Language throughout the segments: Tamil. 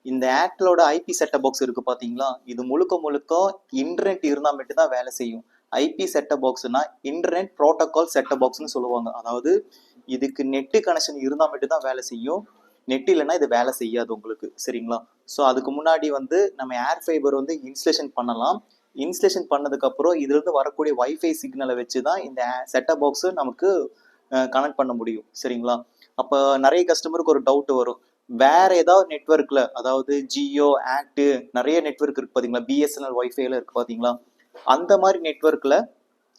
இந்த ஏர்டெலோட ஐபி செட்டப் பாக்ஸ் இருக்கு பாத்தீங்களா, இது முழுக்க முழுக்க இன்டர்நெட் இருந்தா மட்டும் தான் வேலை செய்யும். ஐபி செட்டப் பாக்ஸ்னா இன்டர்நெட் புரோட்டோகால் செட்டப் பாக்ஸ்னு சொல்லுவாங்க. அதாவது இதுக்கு நெட் கனெக்ஷன் இருந்தா மட்டும் தான் வேலை செய்யும். நெட் இல்லைன்னா இது வேலை செய்யாது உங்களுக்கு, சரிங்களா? ஸோ அதுக்கு முன்னாடி வந்து நம்ம ஏர் ஃபைபர் வந்து இன்ஸ்டலேஷன் பண்ணலாம். இன்ஸ்டலேஷன் பண்ணதுக்கு அப்புறம் இதுல இருந்து வரக்கூடிய வைஃபை சிக்னலை வச்சு தான் இந்த செட்டப் பாக்ஸ் நமக்கு கனெக்ட் பண்ண முடியும், சரிங்களா? அப்போ நிறைய கஸ்டமருக்கு ஒரு டவுட் வரும், வேற ஏதாவது நெட்வொர்க்ல, அதாவது ஜியோ, ஆக்ட், நிறைய நெட்வொர்க் இருக்கு பாத்தீங்களா, பிஎஸ்என்எல் வைஃபைல இருக்கு பாத்தீங்களா, அந்த மாதிரி நெட்வொர்க்ல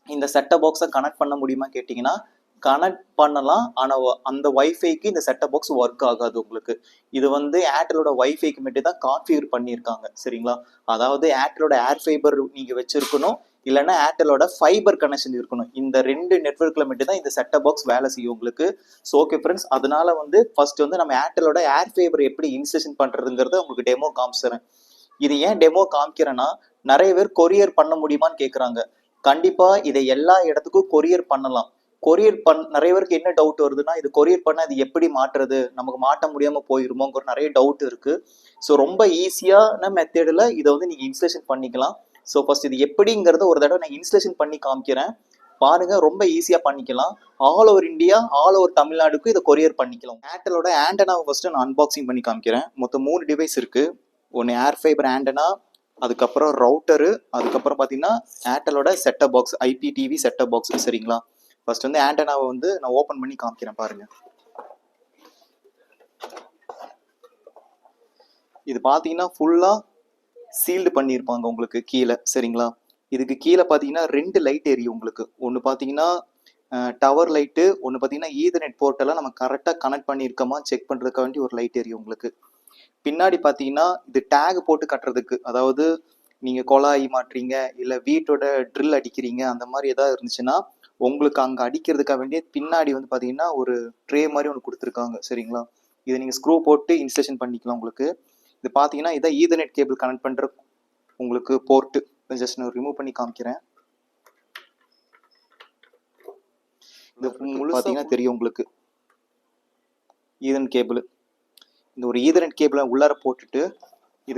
இந்த செட்டப் பாக்ஸை கனெக்ட் பண்ண முடியுமா கேட்டிங்கன்னா கனெக்ட் பண்ணலாம். ஆனால் அந்த வைஃபைக்கு இந்த செட்டப் பாக்ஸ் ஒர்க் ஆகாது உங்களுக்கு. இது வந்து ஏர்டெலோட வைஃபைக்கு மட்டும் தான் கான்ஃபிகர் பண்ணியிருக்காங்க, சரிங்களா? அதாவது ஏர்டெலோட ஏர் ஃபைபர் நீங்கள் வச்சிருக்கணும், இல்லைன்னா ஏர்டெலோட ஃபைபர் கனெக்ஷன் இருக்கணும். இந்த ரெண்டு நெட்வொர்க்கில் மட்டும் தான் இந்த செட்டப் பாக்ஸ் வேலை செய்யும் உங்களுக்கு. ஸோ ஓகே ஃப்ரெண்ட்ஸ், அதனால வந்து ஃபர்ஸ்ட் வந்து நம்ம ஏர்டெலோட ஏர் ஃபைபர் எப்படி இன்ஸ்டலேஷன் பண்ணுறதுங்கிறத உங்களுக்கு டெமோ காமிச்சிடுறேன். இது ஏன் டெமோ காமிக்கிறேன்னா, நிறைய பேர் கொரியர் பண்ண முடியுமான்னு கேட்குறாங்க. கண்டிப்பா இதை எல்லா இடத்துக்கும் கொரியர் பண்ணலாம். கொரியர் நிறைய பேருக்கு என்ன டவுட் வருதுன்னா, இது கொரியர் பண்ண இது எப்படி மாற்றுறது, நமக்கு மாட்ட முடியாம போயிருமோங்கிற நிறைய டவுட் இருக்கு. ஸோ ரொம்ப ஈஸியான மெத்தடில் இதை வந்து நீங்க இன்ஸ்டலேஷன் பண்ணிக்கலாம். ஸோ ஃபர்ஸ்ட் இது எப்படிங்கிறத ஒரு தடவை நான் இன்ஸ்டலேஷன் பண்ணி காமிக்கிறேன் பாருங்க. ரொம்ப ஈஸியா பண்ணிக்கலாம். All over India, all over தமிழ்நாடுக்கு இதை கொரியர் பண்ணிக்கலாம். ஏர்டெலோட ஆண்டனாவை ஃபர்ஸ்ட் நான் அன்பாக்சிங் பண்ணி காமிக்கிறேன். மொத்தம் 3 டிவைஸ் இருக்கு. ஒன்று ஏர் ஃபைபர் ஆண்டனா, அதுக்கப்புறம் ரவுட்டரு, அதுக்கப்புறம் பார்த்தீங்கன்னா ஏர்டெலோட setup box, IPTV setup box, சரிங்களா? ஃபர்ஸ்ட் வந்து ஆண்டனாவை வந்து நான் ஓப்பன் பண்ணி காமிக்கிறேன் பாருங்க. இது பார்த்தீங்கன்னா ஃபுல்லா சீல்டு பண்ணியிருப்பாங்க உங்களுக்கு கீழே, சரிங்களா? இதுக்கு கீழே பார்த்தீங்கன்னா 2 லைட் எரியும் உங்களுக்கு. ஒன்று பார்த்தீங்கன்னா டவர் லைட்டு, ஒன்று பார்த்தீங்கன்னா ஈதர்நெட் போர்ட்டெல்லாம் நம்ம கரெக்டாக கனெக்ட் பண்ணியிருக்கோமா செக் பண்ணுறதுக்காக வேண்டி ஒரு லைட் எரியும் உங்களுக்கு. பின்னாடி பார்த்தீங்கன்னா இது டேக் போட்டு கட்டுறதுக்கு, அதாவது நீங்கள் குழாய் மாட்டுறீங்க, இல்லை வீட்டோட ட்ரில் அடிக்கிறீங்க, அந்த மாதிரி ஏதாவது இருந்துச்சுன்னா உங்களுக்கு அங்கே அடிக்கிறதுக்காக வேண்டிய பின்னாடி வந்து பார்த்தீங்கன்னா ஒரு ட்ரே மாதிரி ஒன்று கொடுத்துருக்காங்க, சரிங்களா? இதை நீங்கள் ஸ்க்ரூ போட்டு இன்ஸ்டலேஷன் பண்ணிக்கலாம் உங்களுக்கு. இது பார்த்தீங்கன்னா இதான் ஈதர்நெட் கேபிள் கனெக்ட் பண்ணுற உங்களுக்கு போர்ட்டு. ஜஸ்ட் நான் ரிமூவ் பண்ணி காமிக்கிறேன். இது பார்த்தீங்கன்னா தெரியும் உங்களுக்கு ஈதர்நெட் கேபிள். இந்த ஒரு ஈதர்நெட் கேபிளை உள்ளார போட்டுட்டு